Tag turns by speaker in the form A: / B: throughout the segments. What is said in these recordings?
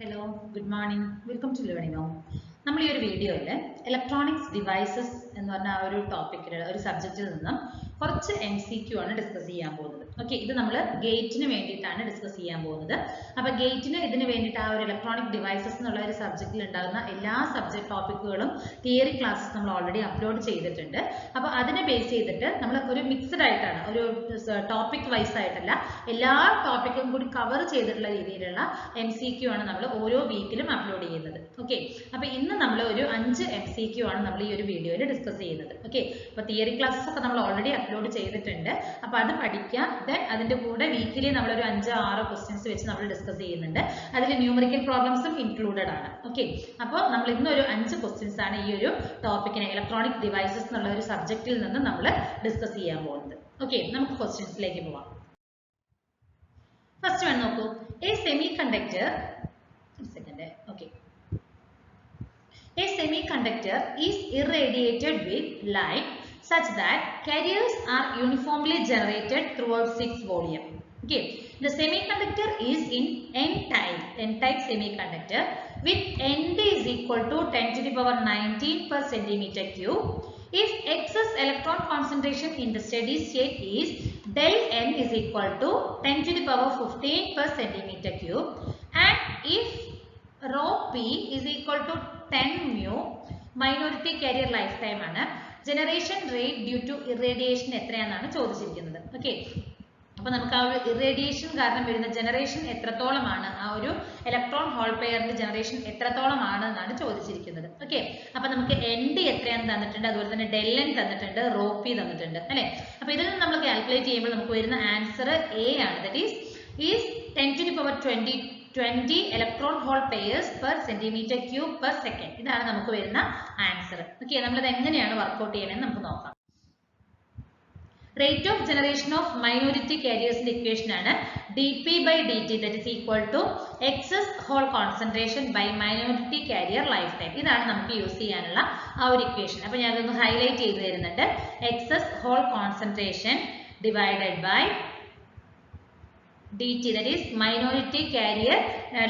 A: Hello, good morning. Welcome to Learning Home. നമ്മൾ ഈ ഒരു വീഡിയോയിൽ ഇലക്ട്രോണിക്സ് ഡിവൈസസ് എന്ന് പറഞ്ഞ ആ ഒരു ടോപ്പിക്കിൽ ഒരു സബ്ജക്റ്റിൽ നിന്നും കുറച്ച് MCQ ആണ് ഡിസ്കസ് ചെയ്യാൻ പോകുന്നത്. ഓക്കെ, ഇത് നമ്മൾ ഗേറ്റിന് വേണ്ടിയിട്ടാണ് ഡിസ്കസ് ചെയ്യാൻ പോകുന്നത്. അപ്പോൾ ഗേറ്റിന് ഇതിന് വേണ്ടിയിട്ട് ആ ഒരു ഇലക്ട്രോണിക് ഡിവൈസസ് എന്നുള്ള ഒരു സബ്ജക്റ്റിൽ ഉണ്ടാകുന്ന എല്ലാ സബ്ജക്ട് ടോപ്പിക്കുകളും തിയറി ക്ലാസ്സസ് നമ്മൾ ഓൾറെഡി അപ്ലോഡ് ചെയ്തിട്ടുണ്ട്. അപ്പോൾ അതിനെ ബേസ് ചെയ്തിട്ട് നമ്മൾ ഒരു മിക്സഡ് ആയിട്ടാണ്, ഒരു ടോപ്പിക് വൈസ് ആയിട്ടല്ല, എല്ലാ ടോപ്പിക്കും കൂടി കവർ ചെയ്തിട്ടുള്ള രീതിയിലുള്ള MCQ ആണ് നമ്മൾ ഓരോ വീക്കിലും അപ്ലോഡ് ചെയ്യുന്നത്. ഓക്കെ, അപ്പോൾ ഇന്ന് നമ്മൾ ഒരു 5 MCQ ആണ് നമ്മൾ ഈ ഒരു വീഡിയോയിൽ ഡിസ്കസ് ചെയ്യുന്നത്. ഓക്കെ, അപ്പോൾ തിയറി ക്ലാസ്സസ് ഒക്കെ നമ്മൾ ഓൾറെഡി അപ്ലോഡ് ചെയ്തിട്ടുണ്ട്. അപ്പോൾ അത് പഠിക്കുക. ദെൻ അതിന്റെ കൂടെ വീക്കിലി നമ്മൾ ഒരു 5-6 ക്വസ്റ്റ്യൻസ് വെച്ച് നമ്മൾ ഡിസ്കസ് ചെയ്യുന്നുണ്ട്. അതിൽ ന്യൂമറിക്കൽ പ്രോബ്ലംസും ഇൻക്ലൂഡഡ് ആണ്. ഓക്കെ, അപ്പോൾ നമ്മൾ ഇന്ന് ഒരു 5 ക്വസ്റ്റ്യൻസ് ആണ് ഈ ഒരു ടോപ്പിക്കിനെ ഇലക്ട്രോണിക് ഡിവൈസസ് എന്നുള്ള ഒരു സബ്ജക്റ്റിൽ നിന്ന് നമ്മൾ ഡിസ്കസ് ചെയ്യാൻ പോകുന്നത്. ഓക്കെ, നമുക്ക് ക്വസ്റ്റ്യൻസിലേക്ക് പോവാം. ഫസ്റ്റ് വൺ നോക്കൂ. A semi conductor A semiconductor is irradiated with light such that carriers are uniformly generated throughout its volume. Okay, the semiconductor is in n-type semiconductor with Nd is equal to 10 to the power 19 per centimeter cube. If excess electron concentration in the steady state is del n is equal to 10 to the power 15 per centimeter cube, and if rho p is equal to 10 mu, minority carrier lifetime ആണ്, generation rate due to irradiation എത്രയാണെന്നാണ് ചോദിച്ചിരിക്കുന്നത്. Okay, അപ്പോൾ നമുക്ക് ആ ഒരു irradiation കാരണം വരുന്ന generation എത്രത്തോളമാണ്, ആ ഒരു ഇലക്ട്രോൺ ഹോൾ പെയറിന്റെ ജനറേഷൻ എത്രത്തോളമാണ് എന്നാണ് ചോദിച്ചിരിക്കുന്നത്. ഓക്കെ, അപ്പോൾ നമുക്ക് Nd എത്രയാണെന്ന് തന്നിട്ടുണ്ട്, അതുപോലെ തന്നെ del n തന്നിട്ടുണ്ട്, rho p തന്നിട്ടുണ്ട് അല്ലേ. അപ്പോൾ ഇതിൽ നിന്ന് നമ്മൾ കാൽക്കുലേറ്റ് ചെയ്യുമ്പോൾ നമുക്ക് വരുന്ന ആൻസർ A ആണ്. That is 10 to the power 20 electron hole pairs per centimeter cube per second. ഇതാണ് നമുക്ക് വരുന്ന ആൻസർ. ഓക്കെ, നമ്മളിത് എങ്ങനെയാണ് വർക്ക്ഔട്ട് ചെയ്യണമെന്ന് നമുക്ക് നോക്കാം. Rate of generation of minority കാരിയേഴ്സിന്റെ ഇക്വേഷൻ ആണ് dp/dt that is equal to excess hole concentration by minority carrier lifetime. ഇതാണ് നമുക്ക് യൂസ് ചെയ്യാനുള്ള ആ ഒരു ഇക്വേഷൻ. അപ്പോൾ ഞാൻ അതൊന്ന് ഹൈലൈറ്റ് ചെയ്തു തരുന്നുണ്ട്. excess hole concentration divided by dt, that is minority carrier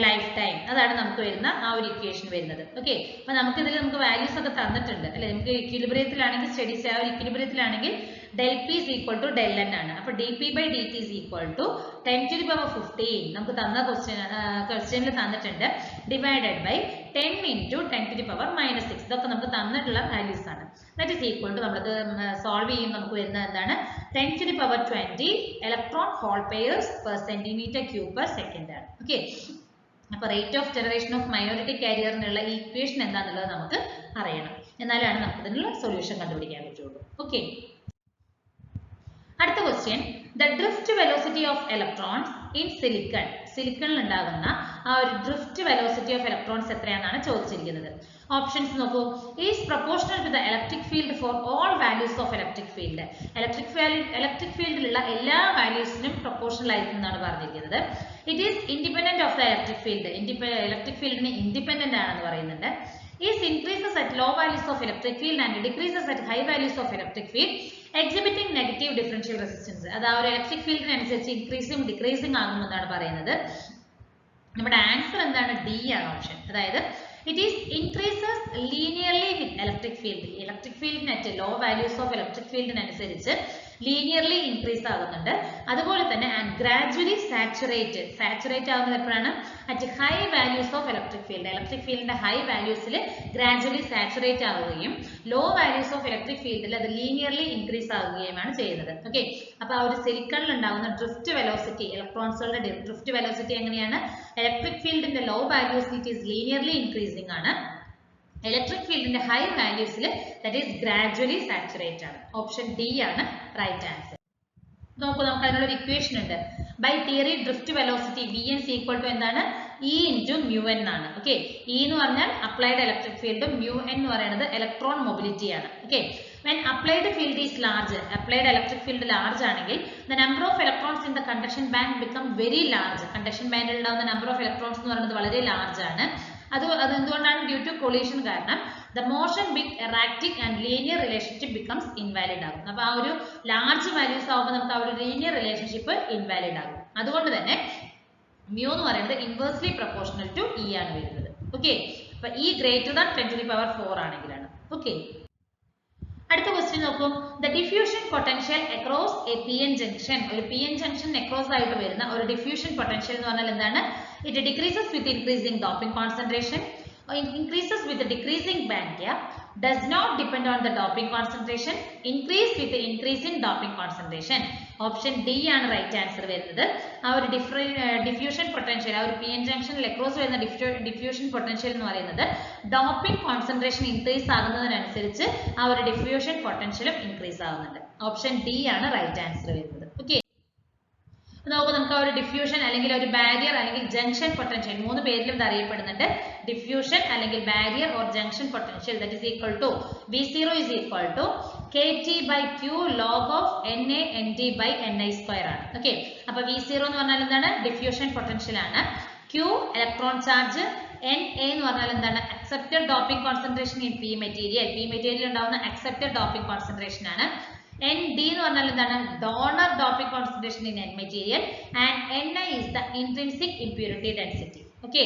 A: lifetime. അതാണ് നമുക്ക് വരുന്ന ആ ഒരു ഇക്വേഷൻ വരുന്നത്. ഓക്കെ, അപ്പോൾ നമുക്ക് ഇതിൽ നമുക്ക് വാല്യൂസ് ഒക്കെ തന്നിട്ടുണ്ട് അല്ലെ. നമുക്ക് ഇക്വിലിബ്രിയത്തിലാണെങ്കിൽ സ്റ്റഡി ആ ഒരു ഇക്വിലിബ്രിയത്തിലാണെങ്കിൽ del p is equal to del n ആണ്. അപ്പോൾ dp/dt is equal to 10 to the power 15 നമുക്ക് തന്ന ക്വസ്റ്റ്യനിൽ തന്നിട്ടുണ്ട്, divided by 10 into 10 to the power -6. ഇതൊക്കെ നമുക്ക് തന്നിട്ടുള്ള വാല്യൂസ് ആണ്. ദാറ്റ് ഈസ് ഈക്വൽ ടു, നമ്മളത് സോൾവ് ചെയ്യുമ്പോൾ നമുക്ക് വരുന്നത് എന്താണ്, 10 to the power 20 electron hole pairs per centimetre cube per second ആണ്. ഓക്കെ, അപ്പോൾ rate of generation of minority കാരിയറിനുള്ള ഈ ഇക്വേഷൻ എന്താണെന്നുള്ളത് നമുക്ക് അറിയണം. എന്നാലാണ് നമുക്ക് ഇതിനുള്ള സൊല്യൂഷൻ കണ്ടുപിടിക്കാൻ പറ്റുള്ളൂ. ഓക്കെ, അടുത്ത question, the drift velocity of electrons in silicon. സിലിക്കണിൽ ഉണ്ടാകുന്ന ആ ഒരു ഡ്രിഫ്റ്റ് വെലോസിറ്റി ഓഫ് ഇലക്ട്രോൺസ് എത്രയാണെന്നാണ് ചോദിച്ചിരിക്കുന്നത്. ഓപ്ഷൻസ് നോക്കൂ. Is proportional to the electric field for all values of electric field. Electric ഫീൽഡിലുള്ള എല്ലാ വാല്യൂസിനും പ്രൊപ്പോർഷണൽ ആയിരിക്കും പറഞ്ഞിരിക്കുന്നത്. It is independent of the electric field. Electric ഫീൽഡിന് ഇൻഡിപെൻഡന്റ് ആണെന്ന് പറയുന്നുണ്ട്. Is increases at low values of electric field and decreases at high values of electric field exhibiting negative differential resistance. അതായത് electric ഫീൽഡിന് അനുസരിച്ച് increasing decreasing ആകുമെന്നാണ് പറയുന്നത്. നമ്മുടെ answer എന്താണ്, D ആണ് ഓപ്ഷൻ. അതായത് it is increases linearly with electric field. Electric ഫീൽഡിനറ്റ് low values of electric ഫീൽഡിനനുസരിച്ച് ലീനിയർലി ഇൻക്രീസ് ആകുന്നുണ്ട്. അതുപോലെ തന്നെ ആൻഡ് ഗ്രാജുവലി സാച്ചുറേറ്റ് ആകുന്നത് എപ്പോഴാണ്, at high values of electric field. Electric ഫീൽഡിന്റെ ഹൈ വാല്യൂസിൽ ഗ്രാജുവലി സാച്ചുറേറ്റ് ആവുകയും ലോ വാല്യൂസ് ഓഫ് ഇലക്ട്രിക് ഫീൽഡിൽ അത് ലീനിയർലി ഇൻക്രീസ് ആകുകയുമാണ് ചെയ്യുന്നത്. ഓക്കെ, അപ്പോൾ ആ ഒരു സിലിക്കണിൽ ഉണ്ടാകുന്ന ഡ്രിഫ്റ്റ് വെലോസിറ്റി, ഇലക്ട്രോൺസുകളുടെ ഡ്രിഫ്റ്റ് വെലോസിറ്റി എങ്ങനെയാണ്, ഇലക്ട്രിക് ഫീൽഡിന്റെ ലോ വാല്യൂസിൽ ഇറ്റ് ഈസ് ലീനിയർലി ഇൻക്രീസിംഗ് ആണ്. ഇലക്ട്രിക് ഫീൽഡിന്റെ ഹൈ വാല്യൂസിൽ ദാറ്റ് ഈസ് ഗ്രാജുവലി സാച്ചുറേറ്റ് ആണ്. ഓപ്ഷൻ ഡി ആണ് റൈറ്റ് ആൻസർ. നോക്കൂ, നമുക്ക് അതിനുള്ള ഇക്വേഷൻ ഉണ്ട്. By theory drift velocity Vn equal to എന്താണ്, E into mu n ആണ്. ഓക്കെ, E എന്ന് പറഞ്ഞാൽ അപ്ലൈഡ് ഇലക്ട്രിക് ഫീൽഡും mu n എന്ന് പറയുന്നത് ഇലക്ട്രോൺ മൊബിലിറ്റി ആണ്. Okay, when applied field is large, applied electric field large ആണെങ്കിൽ the number of electrons in the conduction band become very large. conduction band ഉണ്ടാവുന്ന number of electrons എന്ന് പറയുന്നത് വളരെ large ആണ്. അത് എന്തുകൊണ്ടാണ്, ഡ്യൂ ടു കൊളീഷൻ കാരണം the motion bit erratic and linear relationship becomes invalid ആകും. അപ്പോൾ ആ ഒരു ലാർജ് വാല്യൂസ് ആവുമ്പോൾ നമുക്ക് ആ ഒരു ലീനിയർ റിലേഷൻഷിപ്പ് ഇൻവാലിഡ് ആകും. അതുകൊണ്ട് തന്നെ mu എന്ന് പറയുന്നത് ഇൻവേഴ്സ്ലി പ്രൊപ്പോർഷണൽ ടു E ആണ് വരുന്നത്. ഓക്കെ, അപ്പൊ E ഗ്രേറ്റർ ദാൻ 10⁴ ആണെങ്കിലാണ്. ഓക്കെ, അടുത്ത ക്വസ്റ്റ്യൻ നോക്കൂ. The diffusion potential across A PN junction. ഒരു PN ജംഗ്ഷൻ അക്രോസ് ആയിട്ട് വരുന്ന ഒരു ഡിഫ്യൂഷൻ പൊട്ടൻഷ്യൽ എന്ന് പറഞ്ഞാൽ എന്താണ്? It decreases with increasing doping concentration, increases with the decreasing band gap, does not depend on the doping concentration, increase with the increasing doping concentration. Option D ആണ് right answer വരുന്നത്. ആ ഒരു diffusion potential, ആ ഒരു PN ജംഗ്ഷനിൽ across വരുന്ന diffusion potential എന്ന് പറയുന്നത് ഡോപ്പിംഗ് കോൺസെൻട്രേഷൻ ഇൻക്രീസ് ആകുന്നതിനനുസരിച്ച് ആ ഒരു ഡിഫ്യൂഷൻ പൊട്ടൻഷ്യലും ഇൻക്രീസ് ആകുന്നുണ്ട്. ഓപ്ഷൻ ഡി ആണ് റൈറ്റ് ആൻസർ വരുന്നത്. ഓക്കെ, നോക്കൂ, നമുക്ക് ആ ഒരു ഡിഫ്യൂഷൻ അല്ലെങ്കിൽ ഒരു ബാരിയർ അല്ലെങ്കിൽ ജംഗ്ഷൻ പൊട്ടൻഷ്യൽ, മൂന്ന് പേരിലും ഇത് അറിയപ്പെടുന്നുണ്ട്. ഡിഫ്യൂഷൻ അല്ലെങ്കിൽ barrier or junction potential that is equal to V0 is equal to KT/Q log of NA/ND by Ni² ആണ്. ഓക്കെ, അപ്പൊ V0 എന്ന് പറഞ്ഞാൽ എന്താണ്? ഡിഫ്യൂഷൻ പൊട്ടൻഷ്യൽ ആണ്. Q ഇലക്ട്രോൺ ചാർജ്, Na എന്ന് പറഞ്ഞാൽ എന്താണ്? Accepted doping concentration in P material ഉണ്ടാവുന്ന അക്സെപ്റ്റഡ് ഡോപ്പിംഗ് കോൺസെൻട്രേഷൻ ആണ്. Nd എന്ന് പറഞ്ഞാൽ എന്താണ്? Donor doping concentration in N material and Ni is the intrinsic impurity density. Okay,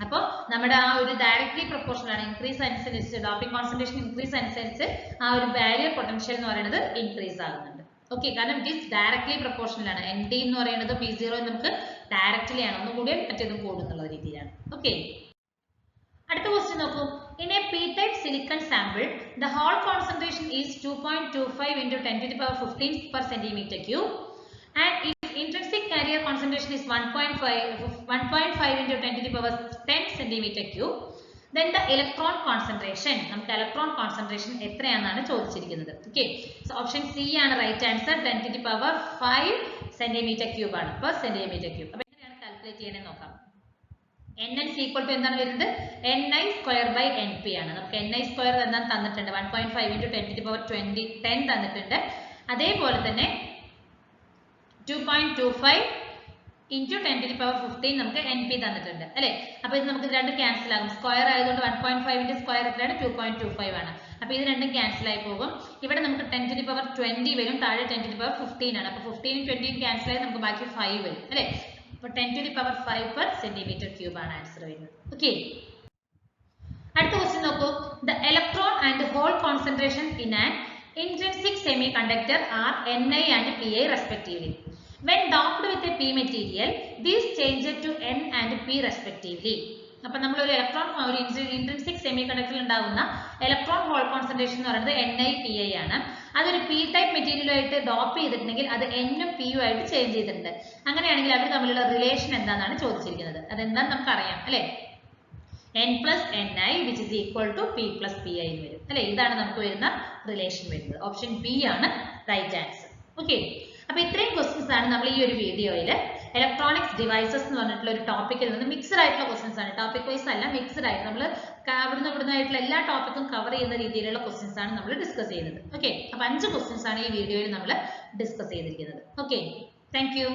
A: അപ്പോൾ നമ്മുടെ ആ ഒരു ഡയറക്ട്ലി പ്രൊപ്പോർഷണൽ ആണ്. ഇൻക്രീസ് അനുസരിച്ച് ഡോപ്പിംഗ് കോൺസെൻട്രേഷൻ ഇൻക്രീസ് അനുസരിച്ച് ആ ഒരു ബാരിയർ പൊട്ടൻഷ്യൽ എന്ന് പറയുന്നത് ഇൻക്രീസ് ആകുന്നുണ്ട്. ഓക്കെ, കാരണം ഇറ്റ് ഈസ് ഡയറക്ട്ലി പ്രൊപ്പോർഷണൽ ആണ്. Nd എന്ന് പറയുന്നത് V0 നമുക്ക് ഡയറക്ട്ലി ആണ്, ഒന്നും കൂടി മറ്റേതും കൂടുന്നുള്ള രീതിയിലാണ്. ഓക്കെ, അടുത്ത ക്വസ്റ്റ്യൻ നോക്കൂ. In a p-type silicon sample, the Hall concentration is 2.25 into 10⁻15 per centimeter cube, and its intrinsic carrier concentration is 1.5 into 10⁻10 centimeter cube. Then the electron concentration, നമുക്ക് electron concentration എത്രയാണെന്നാണ് ചോദിച്ചിരിക്കുന്നത്. Okay, so option C ആണ് right answer. 10⁵ centimeter cube ആണ് per centimeter cube. അപ്പോൾ എങ്ങനെയാണ് calculate ചെയ്യണമെന്ന് നോക്കാം. Nn equal to എന്താണ് വരുന്നത്? Ni²/Np ആണ്. നമുക്ക് Ni² എന്താണ് തന്നിട്ടുണ്ട്? 1.5 into 10⁻10 തന്നിട്ടുണ്ട്. അതേപോലെ തന്നെ 2.25 into 10⁻15 നമുക്ക് Np തന്നിട്ടുണ്ട് അല്ലെ. അപ്പൊ ഇത് നമുക്ക് രണ്ടും ക്യാൻസൽ ആകും. സ്ക്വയർ ആയതുകൊണ്ട് 1.5 ന്റെ സ്ക്വയർ എത്രയാണ്? 2.25 ആണ്. അപ്പൊ ഇത് രണ്ടും ക്യാൻസൽ ആയി പോകും. ഇവിടെ നമുക്ക് 10⁻20 വരും, താഴെ 10⁻15 ആണ്. അപ്പൊ 15 20 ക്യാൻസൽ ആയി നമുക്ക് ബാക്കി 5 വരും അല്ലെ. അപ്പോൾ 10⁵ per centimeter cube ആണ് ആൻസർ വരുന്നത്. ഓക്കെ, അടുത്ത ക്വസ്റ്റ്യൻ നോക്കൂ. The electron and hole concentration in an intrinsic semiconductor are Ni and Pi respectively. When doped with a P material, these change to N and P respectively. അപ്പോൾ നമ്മൾ ഒരു intrinsic semi കണ്ടക്ടറിൽ ഉണ്ടാകുന്ന electron hole concentration എന്ന് പറയുന്നത് Ni/Pi ആണ്. അതൊരു P type മെറ്റീരിയലുമായിട്ട് dope ചെയ്തിട്ടുണ്ടെങ്കിൽ അത് N-ഉം P-യും ആയിട്ട് ചേഞ്ച് ചെയ്തിട്ടുണ്ട്. അങ്ങനെയാണെങ്കിൽ അവർ തമ്മിലുള്ള റിലേഷൻ എന്താണെന്നാണ് ചോദിച്ചിരിക്കുന്നത്. അതെന്താണെന്ന് നമുക്കറിയാം അല്ലെ. N+Ni which is equal to P+Pi എന്ന് വരും അല്ലെ. ഇതാണ് നമുക്ക് വരുന്ന റിലേഷൻ വരുന്നത്. ഓപ്ഷൻ ബി ആണ് റൈറ്റ് ആൻസർ. ഓക്കെ, അപ്പൊ ഇത്രയും ക്വസ്റ്റ്യൻസ് ആണ് നമ്മൾ ഈ ഒരു വീഡിയോയിൽ ഇലക്ട്രോണിക്സ് ഡിവൈസസ് എന്ന് പറഞ്ഞിട്ടുള്ള ഒരു ടോപ്പിക്കിൽ നിന്ന് മിക്സ്ഡ് ആയിട്ടുള്ള ക്വസ്റ്റ്യൻസ് ആണ്. ടോപ്പിക് വൈസ് അല്ല, മിക്സ്ഡ് ആയിട്ട് നമ്മൾ ഇവിടുന്ന് ആയിട്ടുള്ള എല്ലാ ടോപ്പിക്കും കവർ ചെയ്യുന്ന രീതിയിലുള്ള ക്വസ്റ്റ്യൻസ് ആണ് നമ്മൾ ഡിസ്കസ് ചെയ്യുന്നത്. ഓക്കെ, അപ്പൊ 5 ക്വസ്റ്റ്യൻസ് ആണ് ഈ വീഡിയോയിൽ നമ്മൾ ഡിസ്കസ് ചെയ്തിരിക്കുന്നത്. Okay, thank you.